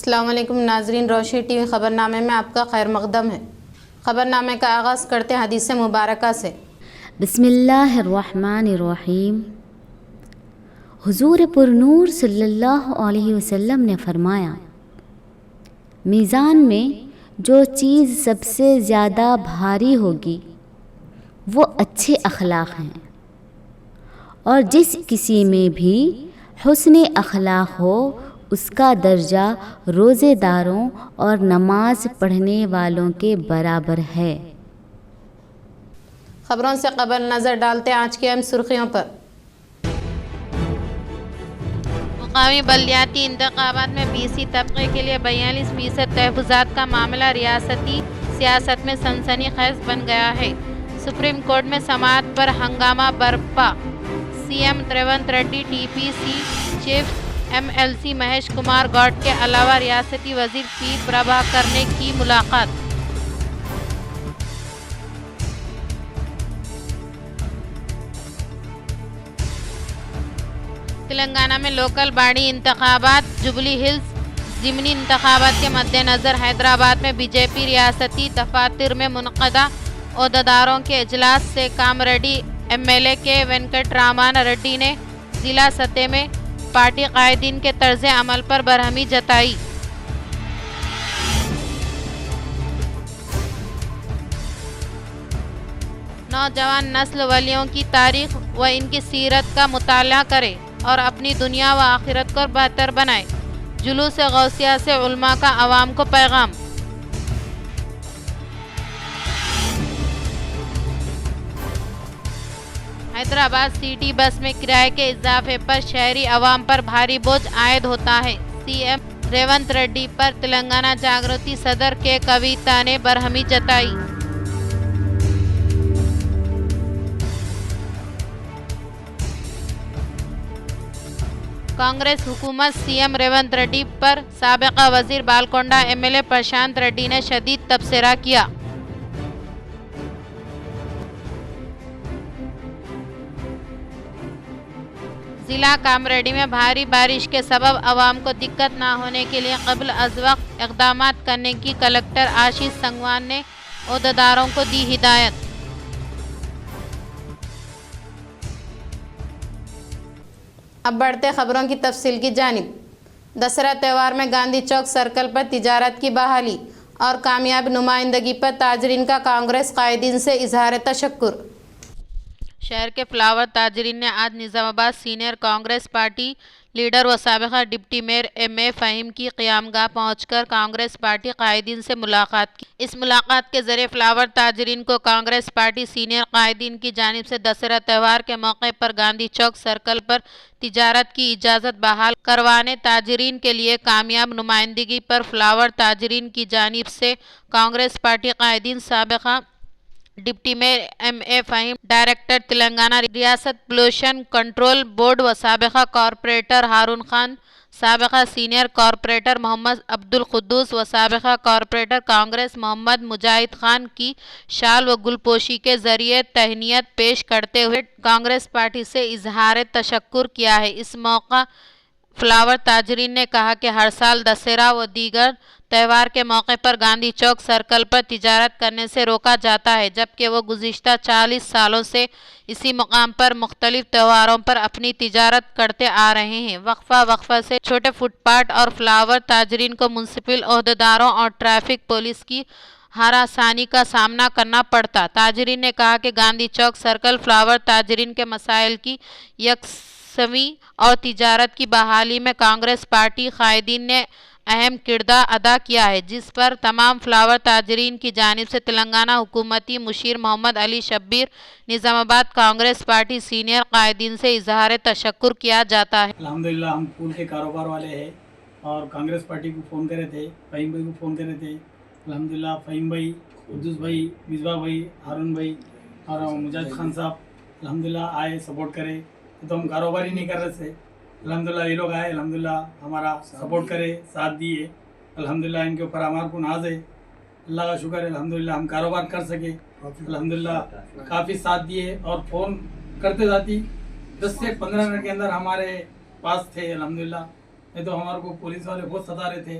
السلام علیکم ناظرین، روشنی ٹی وی خبرنامے میں آپ کا خیر مقدم ہے۔ خبرنامے کا آغاز کرتے ہیں حدیث مبارکہ سے۔ بسم اللہ الرحمن الرحیم۔ حضور پرنور صلی اللہ علیہ وسلم نے فرمایا، میزان میں جو چیز سب سے زیادہ بھاری ہوگی وہ اچھے اخلاق ہیں، اور جس کسی میں بھی حسن اخلاق ہو اس کا درجہ روزے داروں اور نماز پڑھنے والوں کے برابر ہے۔ خبروں سے قبل نظر ڈالتے ہیں آج کی اہم سرخیوں پر۔ مقامی بلدیاتی انتخابات میں BC طبقے کے لیے 42% تحفظات کا معاملہ ریاستی سیاست میں سنسنی خیز بن گیا ہے۔ سپریم کورٹ میں سماعت پر ہنگامہ برپا۔ CM Revanth Reddy, TPC chief MLC Mahesh Kumar Goud کے علاوہ ریاستی وزیر P پربھاکر نے کی ملاقات۔ تلنگانہ میں لوکل باڈی انتخابات۔ جوبلی ہلز ضمنی انتخابات کے مد نظر حیدرآباد میں BJP ریاستی دفاتر میں منعقدہ عہدیداروں کے اجلاس سے کامریڈی MLA کے وینکٹ رامن ریڈی نے ضلع سطح میں پارٹی قائدین کے طرز عمل پر برہمی جتائی۔ نوجوان نسل ولیوں کی تاریخ و ان کی سیرت کا مطالعہ کرے اور اپنی دنیا و آخرت کو بہتر بنائے۔ جلوس غوثیہ سے علماء کا عوام کو پیغام۔ حیدرآباد سٹی بس میں کرائے کے اضافے پر شہری عوام پر بھاری بوجھ عائد ہوتا ہے۔ CM ریونت ریڈی پر تلنگانہ جاگرتی صدر کے کویتا نے برہمی جتائی۔ کانگریس حکومت CM ریونت ریڈی پر سابقہ وزیر بالکنڈہ MLA پرشانت ریڈی نے شدید تبصرہ کیا۔ ضلع کامریڈی میں بھاری بارش کے سبب عوام کو دقت نہ ہونے کے لیے قبل از وقت اقدامات کرنے کی کلکٹر آشیش سنگوان نے عہدیداروں کو دی ہدایت۔ اب بڑھتے خبروں کی تفصیل کی جانب۔ دسہرہ تہوار میں گاندھی چوک سرکل پر تجارت کی بحالی اور کامیاب نمائندگی پر تاجرین کا کانگریس قائدین سے اظہار تشکر۔ شہر کے فلاور تاجرین نے آج نظام آباد سینئر کانگریس پارٹی لیڈر و سابقہ ڈپٹی میئر MA فہیم کی قیام گاہ پہنچ کر کانگریس پارٹی قائدین سے ملاقات کی۔ اس ملاقات کے ذریعے فلاور تاجرین کو کانگریس پارٹی سینئر قائدین کی جانب سے دسہرہ تہوار کے موقع پر گاندھی چوک سرکل پر تجارت کی اجازت بحال کروانے، تاجرین کے لیے کامیاب نمائندگی پر فلاور تاجرین کی جانب سے کانگریس پارٹی قائدین، سابقہ deputy mayor MA Faheem, director Telangana ریاست پولوشن کنٹرول بورڈ و سابقہ کارپوریٹر ہارون خان، سابقہ سینئر کارپوریٹر محمد عبدالقدوس و سابقہ کارپوریٹر کانگریس محمد مجاہد خان کی شال و گل پوشی کے ذریعے تہنیت پیش کرتے ہوئے کانگریس پارٹی سے اظہار تشکر کیا ہے۔ اس موقع فلاور تاجرین نے کہا کہ ہر سال دسہرہ و دیگر تہوار کے موقع پر گاندھی چوک سرکل پر تجارت کرنے سے روکا جاتا ہے، جبکہ وہ گزشتہ 40 سالوں سے اسی مقام پر مختلف تہواروں پر اپنی تجارت کرتے آ رہے ہیں۔ وقفہ سے چھوٹے فٹ پاتھ اور فلاور تاجرین کو میونسپل عہدیداروں اور ٹریفک پولیس کی ہراسانی کا سامنا کرنا پڑتا۔ تاجرین نے کہا کہ گاندھی چوک سرکل فلاور تاجرین کے مسائل کی یکسوئی اور تجارت کی بحالی میں کانگریس پارٹی قائدین نے اہم کردار ادا کیا ہے، جس پر تمام فلاور تاجرین کی جانب سے تلنگانہ حکومتی مشیر محمد علی شبیر، نظام آباد کانگریس پارٹی سینئر قائدین سے اظہار تشکر کیا جاتا ہے۔ الحمدللہ ہم پھول کے کاروبار والے ہیں اور کانگریس پارٹی کو فون کرے تھے، فہیم بھائی کو فون کرے تھے۔ الحمدللہ فہیم بھائی، قدوس بھائی، مصباح بھائی، ہارون بھائی اور مجاہد خان صاحب الحمدللہ آئے، سپورٹ کرے۔ تو ہم کاروبار ہی نہیں کر رہے تھے، الحمدللہ یہ لوگ آئے، الحمدللہ ہمارا سپورٹ کرے، ساتھ دیے۔ الحمدللہ ان کے اوپر ہمارے کو ناز ہے، اللہ کا شکر ہے، الحمدللہ ہم کاروبار کر سکے۔ الحمدللہ کافی ساتھ دیے اور فون کرتے جاتی 10 سے 15 منٹ کے اندر ہمارے پاس تھے، الحمدللہ۔ نہیں تو ہمارے کو پولیس والے بہت ستا رہے تھے،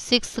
6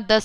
10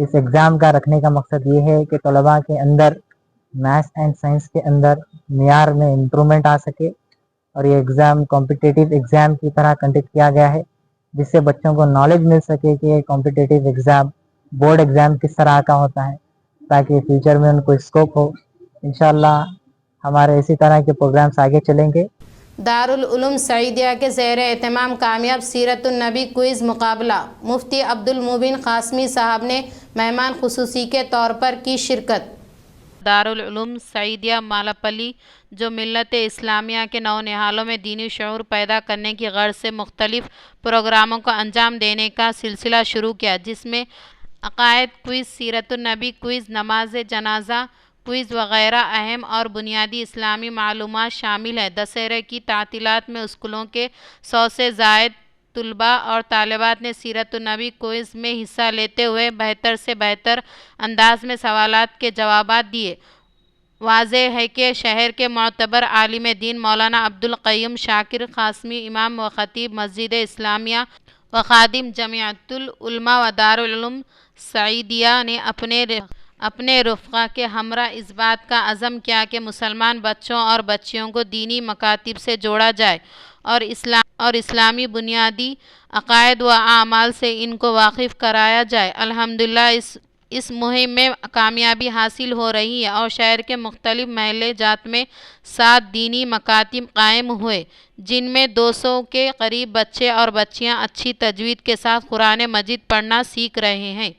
اس ایگزام کا رکھنے کا مقصد یہ ہے کہ طلباء کے اندر میتھس اینڈ سائنس کے اندر معیار میں امپرومنٹ آ سکے، اور یہ ایگزام کمپٹیٹیو ایگزام کی طرح کنڈکٹ کیا گیا ہے، جس سے بچوں کو نالج مل سکے کہ کمپٹیٹیو ایگزام، بورڈ ایگزام کس طرح کا ہوتا ہے، تاکہ فیوچر میں ان کو اسکوپ ہو۔ انشاءاللہ ہمارے اسی طرح کے پروگرامس آگے چلیں گے۔ دارالعلوم سعیدیہ کے زیر اہتمام کامیاب سیرت النبی کوئز مقابلہ، مفتی عبدالمبین قاسمی صاحب نے مہمان خصوصی کے طور پر کی شرکت۔ دارالعلوم سعیدیہ مالاپلی جو ملت اسلامیہ کے نونہالوں میں دینی شعور پیدا کرنے کی غرض سے مختلف پروگراموں کو انجام دینے کا سلسلہ شروع کیا، جس میں عقائد کوئز، سیرت النبی کوئز، نماز جنازہ کوئز وغیرہ اہم اور بنیادی اسلامی معلومات شامل ہیں۔ دسہرے کی تعطیلات میں اسکولوں کے 100 سے زائد طلباء اور طالبات نے سیرت النبی کوئز میں حصہ لیتے ہوئے بہتر سے بہتر انداز میں سوالات کے جوابات دیے۔ واضح ہے کہ شہر کے معتبر عالم دین مولانا عبدالقیوم شاکر قاسمی، امام و خطیب مسجد اسلامیہ و خادم جمعیت العلماء و دارالعلوم سعیدیہ نے اپنے رفقا کے ہمراہ اس بات کا عزم کیا کہ مسلمان بچوں اور بچیوں کو دینی مکاتب سے جوڑا جائے اور اسلامی بنیادی عقائد و اعمال سے ان کو واقف کرایا جائے۔ الحمدللہ اس مہم میں کامیابی حاصل ہو رہی ہے اور شہر کے مختلف محلے جات میں 7 دینی مکاتب قائم ہوئے، جن میں 200 کے قریب بچے اور بچیاں اچھی تجوید کے ساتھ قرآن مجید پڑھنا سیکھ رہے ہیں۔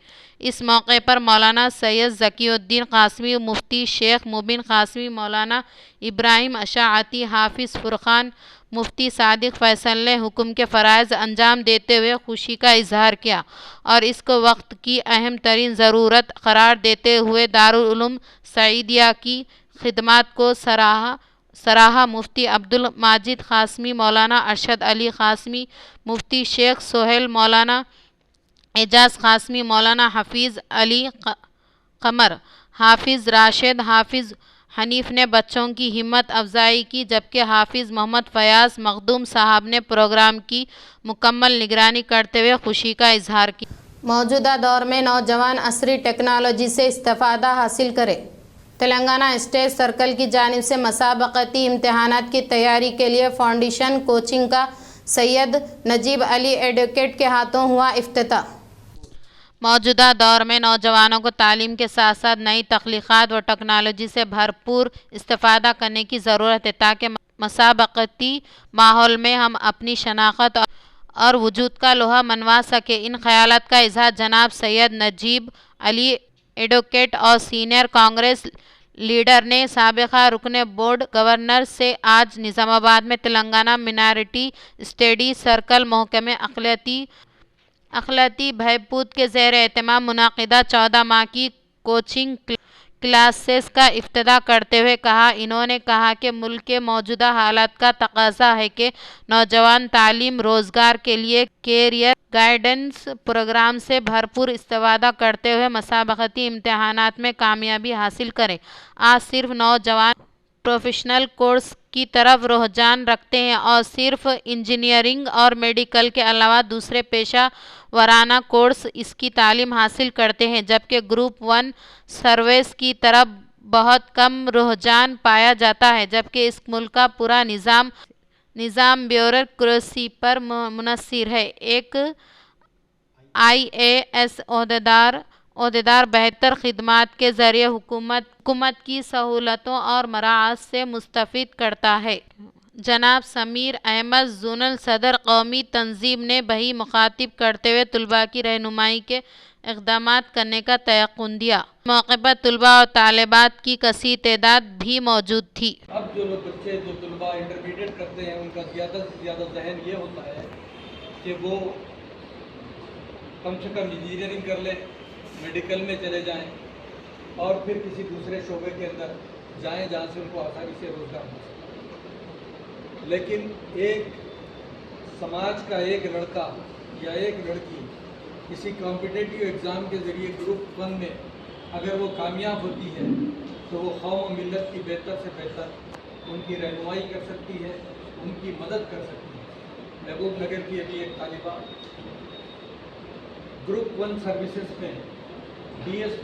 اس موقع پر مولانا سید ذکی الدین قاسمی، مفتی شیخ مبین قاسمی، مولانا ابراہیم اشاعتی، حافظ فرقان، مفتی صادق فیصل نے حکم کے فرائض انجام دیتے ہوئے خوشی کا اظہار کیا اور اس کو وقت کی اہم ترین ضرورت قرار دیتے ہوئے دارالعلوم سعیدیہ کی خدمات کو سراہا۔ مفتی عبدالماجد قاسمی، مولانا ارشد علی قاسمی، مفتی شیخ سہیل، مولانا اعجاز قاسمی، مولانا حفیظ علی قمر، حافظ راشد، حافظ حنیف نے بچوں کی ہمت افزائی کی، جبکہ حافظ محمد فیاض مخدوم صاحب نے پروگرام کی مکمل نگرانی کرتے ہوئے خوشی کا اظہار کیا۔ موجودہ دور میں نوجوان عصری ٹیکنالوجی سے استفادہ حاصل کرے۔ تلنگانہ اسٹیٹ سرکل کی جانب سے مسابقتی امتحانات کی تیاری کے لیے فاؤنڈیشن کوچنگ کا سید نجیب علی ایڈوکیٹ کے ہاتھوں ہوا افتتاح۔ موجودہ دور میں نوجوانوں کو تعلیم کے ساتھ ساتھ نئی تخلیقات و ٹیکنالوجی سے بھرپور استفادہ کرنے کی ضرورت ہے تاکہ مسابقتی ماحول میں ہم اپنی شناخت اور وجود کا لوہا منوا سکیں۔ ان خیالات کا اظہار جناب سید نجیب علی ایڈوکیٹ اور سینئر کانگریس لیڈر نے سابقہ رکن بورڈ گورنر سے آج نظام آباد میں تلنگانہ مائنارٹی اسٹڈیز سرکل محکمہ اقلیتی بہبود کے زیر اہتمام منعقدہ 14 ماہ کی کوچنگ کلاسز کا افتتاح کرتے ہوئے کہا۔ انہوں نے کہا کہ ملک کے موجودہ حالات کا تقاضا ہے کہ نوجوان تعلیم، روزگار کے لیے کیریئر گائیڈنس پروگرام سے بھرپور استفادہ کرتے ہوئے مسابقتی امتحانات میں کامیابی حاصل کریں۔ آج صرف نوجوان پروفیشنل کورس کی طرف رجحان رکھتے ہیں اور صرف انجینئرنگ اور میڈیکل کے علاوہ دوسرے پیشہ ورانہ کورس اس کی تعلیم حاصل کرتے ہیں، جبکہ گروپ 1 سروس کی طرف بہت کم رجحان پایا جاتا ہے، جبکہ اس ملک کا پورا نظام بیوروکریسی پر منحصر ہے۔ ایک IAS عہدیدار بہتر خدمات کے ذریعے حکومت کی سہولتوں اور مراعات سے مستفید کرتا ہے۔ جناب سمیر احمد زونل صدر قومی تنظیم نے بہی مخاطب کرتے ہوئے طلباء کی رہنمائی کے اقدامات کرنے کا تیقن دیا۔ اس موقع پر طلباء اور طالبات کی کثیر تعداد بھی موجود تھی۔ اب جو بچے جو طلباء انٹرمیڈیٹ کرتے ہیں ان کا زیادہ سے زیادہ ذہن یہ ہوتا ہے کہ وہ کم سے کم انجینئرنگ کر لیں، میڈیکل میں چلے جائیں اور پھر کسی دوسرے شعبے کے اندر جائیں جہاں سے ان کو آسانی سے روزگار مل سکے۔ لیکن ایک سماج کا ایک لڑکا یا ایک لڑکی کسی کمپٹیٹیو ایگزام کے ذریعے گروپ 1 میں اگر وہ کامیاب ہوتی ہے تو وہ قوم و ملت کی بہتر سے بہتر ان کی رہنمائی کر سکتی ہے، ان کی مدد کر سکتی ہے۔ محبوب نگر کی ابھی ایک طالبہ گروپ 1 سروسز میں DSP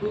2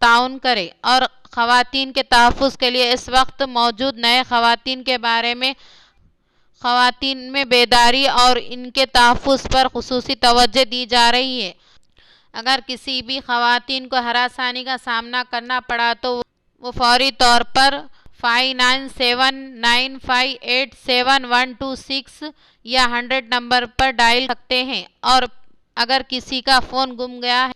تعاون کرے اور خواتین کے تحفظ کے لیے اس وقت موجود نئے خواتین کے بارے میں خواتین میں بیداری اور ان کے تحفظ پر خصوصی توجہ دی جا رہی ہے۔ اگر کسی بھی خواتین کو ہراسانی کا سامنا کرنا پڑا تو وہ فوری طور پر 5979587126 یا 100 نمبر پر ڈائل سکتے ہیں، اور اگر کسی کا فون گم گیا ہے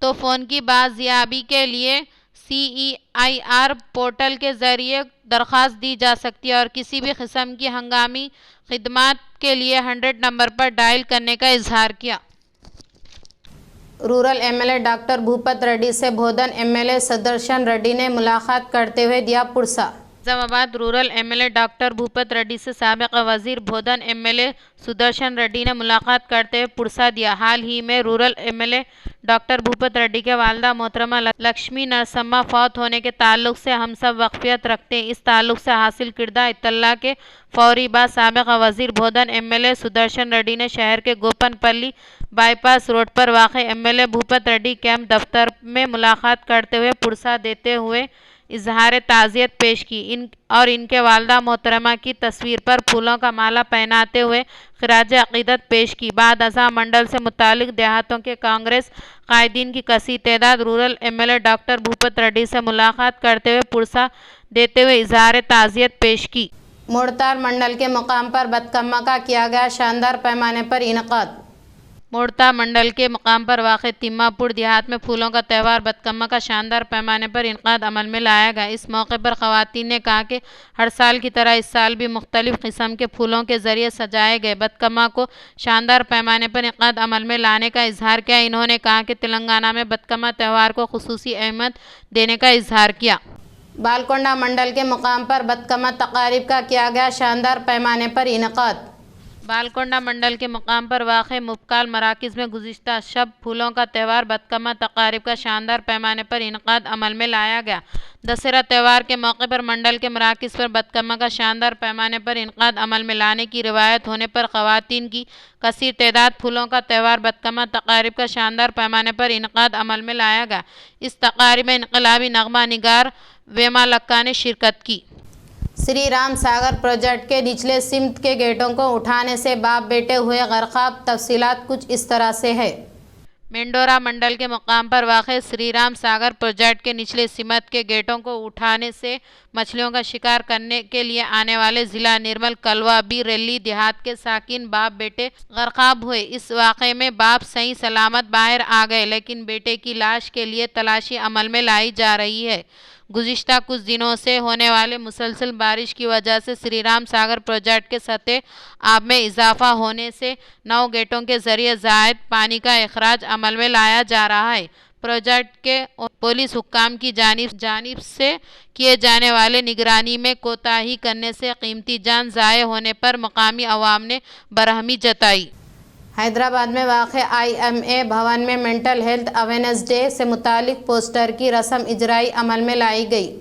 تو فون کی بازیابی کے لیے CEIR پورٹل کے ذریعے درخواست دی جا سکتی ہے، اور کسی بھی قسم کی ہنگامی خدمات کے لیے 100 نمبر پر ڈائل کرنے کا اظہار کیا۔ Rural MLA doctor Bhupat ready سے بھودن MLA سدرشن ریڈی نے ملاقات کرتے ہوئے دیا پرسہ۔ نظام آباد rural MLA doctor Bhupat ready سے سابق وزیر بھودن MLA سدرشن ریڈی نے ملاقات کرتے ہوئے پرسہ دیا۔ حال ہی میں rural MLA doctor Bhupat ready کے والدہ محترمہ لکشمی نرسمہ فوت ہونے کے تعلق سے ہم سب واقفیت رکھتے ہیں۔ اس تعلق سے حاصل کردہ اطلاع کے فوری بعد سابق وزیر بھودن MLA سدرشن ریڈی نے شہر کے گوپن پلی بائی پاس روڈ پر واقع MLA بھوپت ریڈی کیمپ دفتر میں ملاقات کرتے ہوئے پرسہ دیتے ہوئے اظہار تعزیت پیش کی اور ان کے والدہ محترمہ کی تصویر پر پھولوں کا مالا پہناتے ہوئے خراج عقیدت پیش کی۔ بعد ازاں منڈل سے متعلق دیہاتوں کے کانگریس قائدین کی کثیر تعداد rural MLA doctor Bhupat ready سے ملاقات کرتے ہوئے پرسہ دیتے ہوئے اظہار تعزیت پیش کی۔ موڑتار منڈل کے مقام پر بتکما کا کیا گیا شاندار پیمانے پر انعقاد۔ موڑتا منڈل کے مقام پر واقع تیما پور دیہات میں پھولوں کا تہوار بتکما کا شاندار پیمانے پر انعقاد عمل میں لایا گیا۔ اس موقع پر خواتین نے کہا کہ ہر سال کی طرح اس سال بھی مختلف قسم کے پھولوں کے ذریعے سجائے گئے بتکما کو شاندار پیمانے پر انعقاد عمل میں لانے کا اظہار کیا۔ انہوں نے کہا کہ تلنگانہ میں بتکما تہوار کو خصوصی اہمیت دینے کا اظہار کیا۔ بالکونڈا منڈل کے مقام پر بتکما تقاریب کا کیا گیا شاندار پیمانے پر انعقاد۔ بالکونڈا منڈل کے مقام پر واقع مبکال مراکز میں گزشتہ شب پھولوں کا تہوار بتکما تقاریب کا شاندار پیمانے پر انعقاد عمل میں لایا گیا۔ دسہرہ تہوار کے موقع پر منڈل کے مراکز پر بتکما کا شاندار پیمانے پر انعقاد عمل میں لانے کی روایت ہونے پر خواتین کی کثیر تعداد پھولوں کا تہوار بتکما تقاریب کا شاندار پیمانے پر انعقاد عمل میں لایا گیا۔ اس تقاریب میں انقلابی نغمہ نگار ویما لکا نے شرکت کی۔ سری رام ساگر پروجیکٹ کے نچلے سمت کے گیٹوں کو اٹھانے سے باپ بیٹے ہوئے غرقاب۔ تفصیلات کچھ اس طرح سے ہے۔ مینڈورا منڈل کے مقام پر واقع سری رام ساگر پروجیکٹ کے نچلے سمت کے گیٹوں کو اٹھانے سے مچھلیوں کا شکار کرنے کے لیے آنے والے ضلع نرمل کلوا بی ریلی دیہات کے ساکن باپ بیٹے غرقاب ہوئے۔ اس واقعے میں باپ صحیح سلامت باہر آ گئے، لیکن بیٹے کی لاش کے لیے تلاشی عمل میں لائی جا رہی ہے۔ گزشتہ کچھ دنوں سے ہونے والے مسلسل بارش کی وجہ سے سری رام ساگر پروجیکٹ کے سطح آب میں اضافہ ہونے سے 9 گیٹوں کے ذریعے زائد پانی کا اخراج عمل میں لایا جا رہا ہے۔ پروجیکٹ کے پولیس حکام کی جانب سے کیے جانے والے نگرانی میں کوتاہی کرنے سے قیمتی جان ضائع ہونے پر مقامی عوام نے برہمی جتائی۔ حیدرآباد میں واقع IMA بھون میں مینٹل ہیلتھ اویئرنیس ڈے سے متعلق پوسٹر کی رسم اجرائی عمل میں لائی گئی۔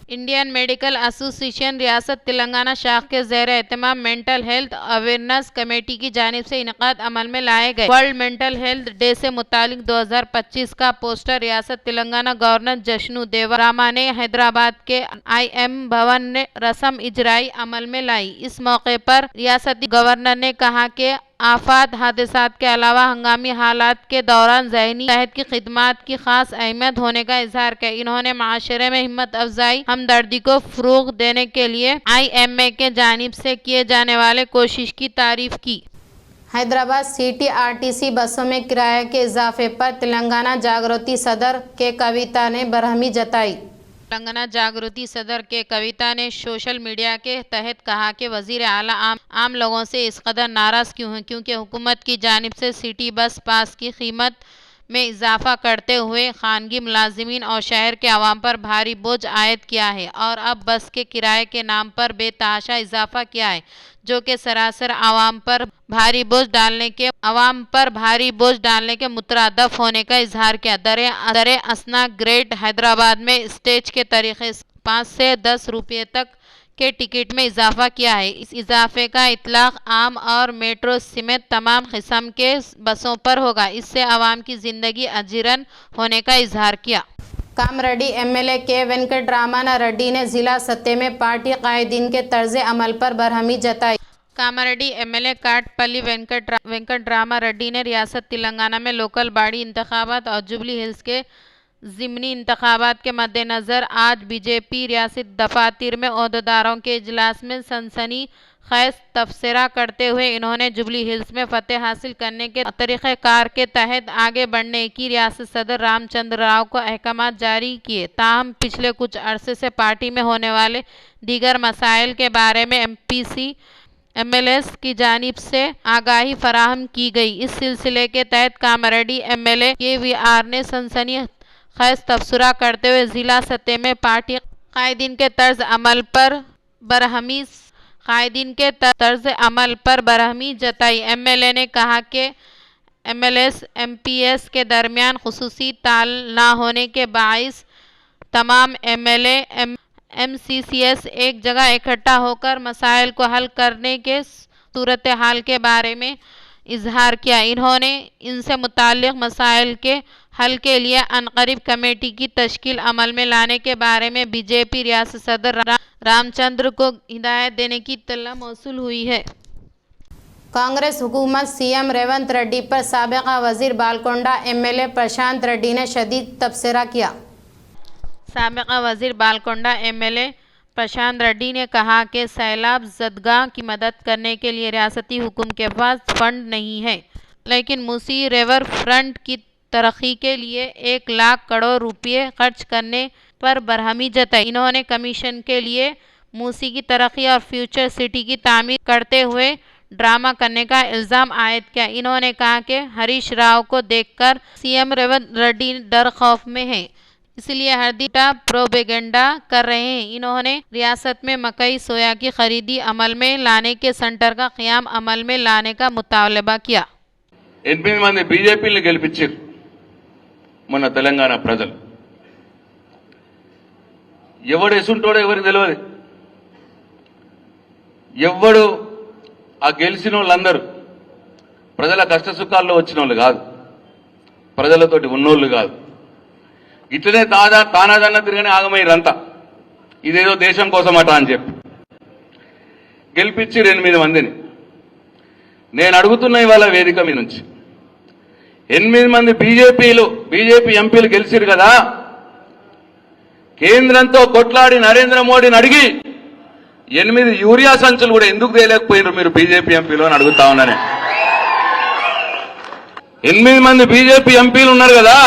انڈین میڈیکل ایسوسی ایشن ریاست تلنگانہ شاخ کے زیر اہتمام مینٹل ہیلتھ اویئرنیس کمیٹی کی جانب سے انعقاد عمل میں لائے گئے ورلڈ مینٹل ہیلتھ ڈے سے متعلق 2025 کا پوسٹر ریاست تلنگانہ گورنر جشنو دیوا راما نے حیدرآباد کے IM بھون نے رسم اجرائی عمل میں لائی۔ اس موقع پر ریاستی گورنر نے کہا کہ آفات حادثات کے علاوہ ہنگامی حالات کے دوران ذہنی صحت کی خدمات کی خاص اہمیت ہونے کا اظہار کیا۔ انہوں نے معاشرے میں ہمت افزائی ہمدردی کو فروغ دینے کے لیے IMA کے جانب سے کیے جانے والے کوشش کی تعریف کی۔ حیدرآباد سٹی RTC بسوں میں کرایہ کے اضافے پر تلنگانہ جاگرتی صدر کے کویتا نے برہمی جتائی۔ تلنگانہ جاگرتی صدر کے کویتا نے سوشل میڈیا کے تحت کہا کہ وزیر اعلیٰ عام لوگوں سے اس قدر ناراض کیوں ہیں، کیونکہ حکومت کی جانب سے سٹی بس پاس کی قیمت میں اضافہ کرتے ہوئے خانگی ملازمین اور شہر کے عوام پر بھاری بوجھ عائد کیا ہے، اور اب بس کے کرائے کے نام پر بے تحاشا اضافہ کیا ہے، جو کہ سراسر عوام پر بھاری بوجھ ڈالنے کے مترادف ہونے کا اظہار کیا۔ در اثنا گریٹ حیدرآباد میں اسٹیج کے طریقے 5 سے 10 روپے تک کے ٹکٹ میں اضافہ کیا ہے۔ اس اضافے کا اطلاق عام اور میٹرو سمیت تمام قسم کے بسوں پر ہوگا۔ اس سے عوام کی زندگی اجیرن ہونے کا اظہار کیا۔ کامریڈی MLA کے وینکٹرامن ریڈی نے ضلع سطح میں پارٹی قائدین کے طرز عمل پر برہمی جتائی۔ کامریڈی MLA کاٹپلی وینکٹرامن ریڈی نے ریاست تلنگانہ میں لوکل باڈی انتخابات اور جوبلی ہلز کے ضمنی انتخابات کے مدنظر آج BJP ریاست دفاتر میں عہدیداروں کے اجلاس میں سنسنی خیز تبصرہ کرتے ہوئے انہوں نے جوبلی ہلز میں فتح حاصل کرنے کے طریقہ کار کے تحت آگے بڑھنے کی ریاست صدر رام چندر راؤ کو احکامات جاری کیے۔ تاہم پچھلے کچھ عرصے سے پارٹی میں ہونے والے دیگر مسائل کے بارے میں MPC MLAs کی جانب سے آگاہی فراہم کی گئی۔ اس سلسلے کے تحت کامریڈی MLA KVR نے سنسنی خیز تبصرہ کرتے ہوئے ضلع سطح میں پارٹی قائدین کے طرز عمل پر برہمی جتائی۔ MLA نے کہا کہ MLAs MPs کے درمیان خصوصی تال نہ ہونے کے باعث تمام MLA MCCs ایک جگہ اکٹھا ہو کر مسائل کو حل کرنے کے صورتحال کے بارے میں اظہار کیا۔ انہوں نے ان سے متعلق مسائل کے حل کے لیے عنقریب کمیٹی کی تشکیل عمل میں لانے کے بارے میں BJP ریاست صدر رام چندر کو ہدایت دینے کی اطلاع موصول ہوئی ہے۔ کانگریس حکومت CM ریونت ریڈی پر سابقہ وزیر بالکنڈہ MLA پرشانت ریڈی نے شدید تبصرہ کیا۔ سابقہ وزیر بالکنڈہ MLA پرشانت ریڈی نے کہا کہ سیلاب زدگان کی مدد کرنے کے لیے ریاستی حکومت کے پاس فنڈ نہیں ہے، لیکن موسی ریور فرنٹ کی ترقی کے لیے 1 لاکھ کروڑ روپے خرچ کرنے پر برہمی جتائی۔ انہوں نے کمیشن کے لیے موسی کی ترقی اور فیوچر سٹی کی تعمیر کرتے ہوئے ڈرامہ کرنے کا الزام عائد کیا۔ انہوں نے کہا کہ ہریش راؤ کو دیکھ کر CM ریونت ریڈی ڈر خوف میں ہیں، اس لیے ہردیٹا پروپیگنڈا کر رہے ہیں۔ انہوں نے ریاست میں مکئی سویا کی خریدی عمل میں لانے کے سینٹر کا قیام عمل میں لانے کا مطالبہ کیا۔ 8 మంది బీజేపీని గెలిపించారు మన తెలంగాణ ప్రజలు. ఎవడు ఎసుంటోడో ఎవరికి తెలియదు. ఎవడు ఆ గెలిచిన వాళ్ళందరూ ప్రజల కష్ట సుఖాల్లో వచ్చిన వాళ్ళు కాదు, ప్రజలతోటి ఉన్నోళ్ళు కాదు. ఇట్లనే తానాదన్న తిరగనే ఆగమయ్యారంతా, ఇదేదో దేశం కోసమట అని చెప్పి గెలిపించి 8 మందిని. నేను అడుగుతున్న ఇవాళ వేదిక మీ నుంచి 8 మంది బీజేపీ ఎంపీలు గెలిచిరు కదా, కేంద్రంతో కొట్లాడి నరేంద్ర మోడీని అడిగి 8 యూరియా సంచులు కూడా ఎందుకు తేలేకపోయినారు మీరు బీజేపీ ఎంపీలు అని అడుగుతా ఉన్నాను. 8 మంది బీజేపీ ఎంపీలు ఉన్నారు కదా,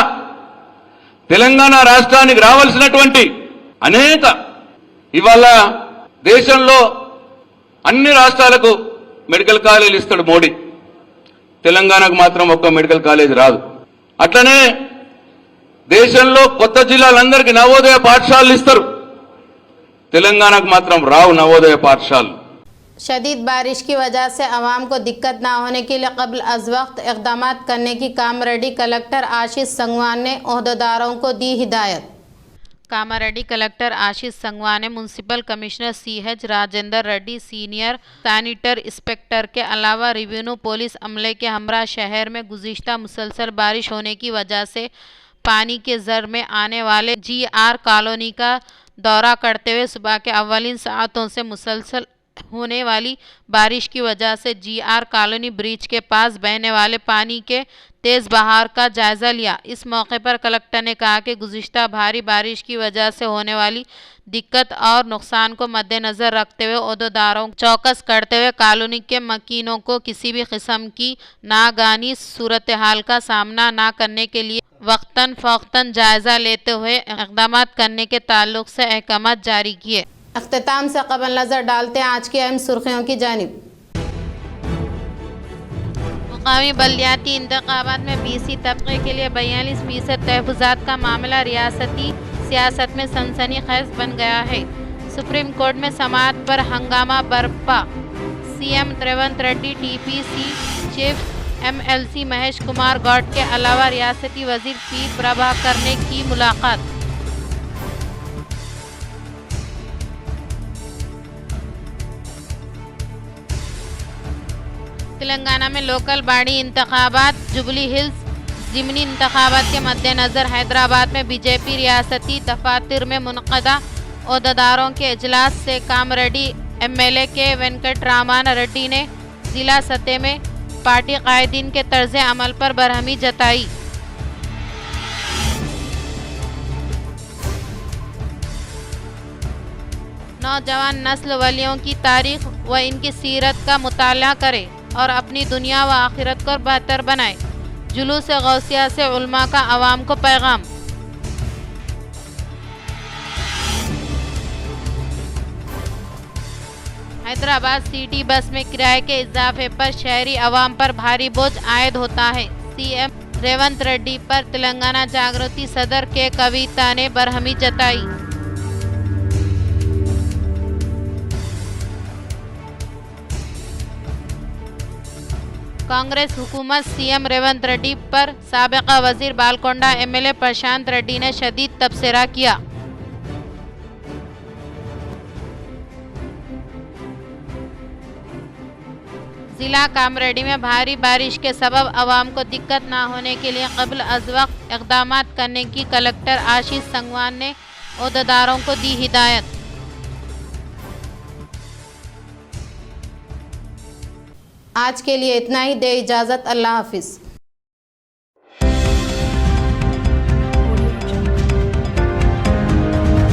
తెలంగాణ రాష్ట్రానికి రావాల్సినటువంటి అనేక ఇవాళ దేశంలో అన్ని రాష్ట్రాలకు మెడికల్ కాలేజీలు ఇస్తాడు మోడీ, తెలంగాణకు మాత్రం ఒక్క మెడికల్ కాలేజ్ రాదు. అట్లనే దేశంలో కొత్త జిల్లాలందరికీ నవోదయ పాఠశాలలు ఇస్తారు, తెలంగాణకు మాత్రం రావు నవోదయ పాఠశాలలు. شدید بارش کی وجہ سے عوام کو دقت نہ ہونے کے لیے قبل از وقت اقدامات کرنے کی کامریڈی کلکٹر آشیش سنگوان نے عہدیداروں کو دی ہدایت۔ کامریڈی کلکٹر آشیش سنگوان نے municipal commissioner CH Rajender Reddy, senior sanitary inspector کے علاوہ ریونیو پولیس عملے کے ہمراہ شہر میں گزشتہ مسلسل بارش ہونے کی وجہ سے پانی کے زر میں آنے والے GR کالونی کا دورہ کرتے ہوئے صبح کے اولین ساعتوں سے مسلسل ہونے والی بارش کی وجہ سے GR کالونی بریج کے پاس بہنے والے پانی کے تیز بہاؤ کا جائزہ لیا۔ اس موقع پر کلکٹر نے کہا کہ گزشتہ بھاری بارش کی وجہ سے ہونے والی دقت اور نقصان کو مد نظر رکھتے ہوئے عہدیداروں کو چوکس کرتے ہوئے کالونی کے مکینوں کو کسی بھی قسم کی ناگہانی صورتحال کا سامنا نہ کرنے کے لیے وقتاً فوقتاً جائزہ لیتے ہوئے اقدامات کرنے کے تعلق سے احکامات جاری کیے۔ اختتام سے قبل نظر ڈالتے ہیں آج کی اہم سرخیوں کی جانب۔ مقامی بلدیاتی انتخابات میں BC طبقے کے لیے 42% تحفظات کا معاملہ ریاستی سیاست میں سنسنی خیز بن گیا ہے۔ سپریم کورٹ میں سماعت پر ہنگامہ برپا، CM Revanth Reddy, TPC chief MLC Mahesh Kumar Goud کے علاوہ ریاستی وزیر P پربھاکر نے کی ملاقات۔ تلنگانہ میں لوکل باڈی انتخابات، جوبلی ہلز ضمنی انتخابات کے مد نظر حیدرآباد میں بی جے پی ریاستی دفاتر میں منعقدہ عہدیداروں کے اجلاس سے کامریڈی ایم ایل اے کے وینکٹ رامان ریڈی نے ضلع سطح میں پارٹی قائدین کے طرز عمل پر برہمی جتائی۔ نوجوان نسل ولیوں کی تاریخ و ان کی سیرت کا مطالعہ کرے اور اپنی دنیا و آخرت کو بہتر بنائے۔ جلوس غوثیہ سے علماء کا عوام کو پیغام۔ حیدرآباد سٹی بس میں کرائے کے اضافے پر شہری عوام پر بھاری بوجھ عائد ہوتا ہے۔ سی ایم ریونت ریڈی پر تلنگانہ جاگرتی صدر کے کویتا نے برہمی جتائی۔ کانگریس حکومت سی ایم ریونت ریڈی پر سابقہ وزیر Balkonda M L A Prashanth Reddy نے شدید تبصرہ کیا۔ ضلع کامریڈی میں بھاری بارش کے سبب عوام کو دقت نہ ہونے کے لیے قبل از وقت اقدامات کرنے کی کلکٹر آشیش سنگوان نے عہدیداروں کو دی ہدایت۔ آج کے لیے اتنا ہی، دے اجازت، اللہ حافظ۔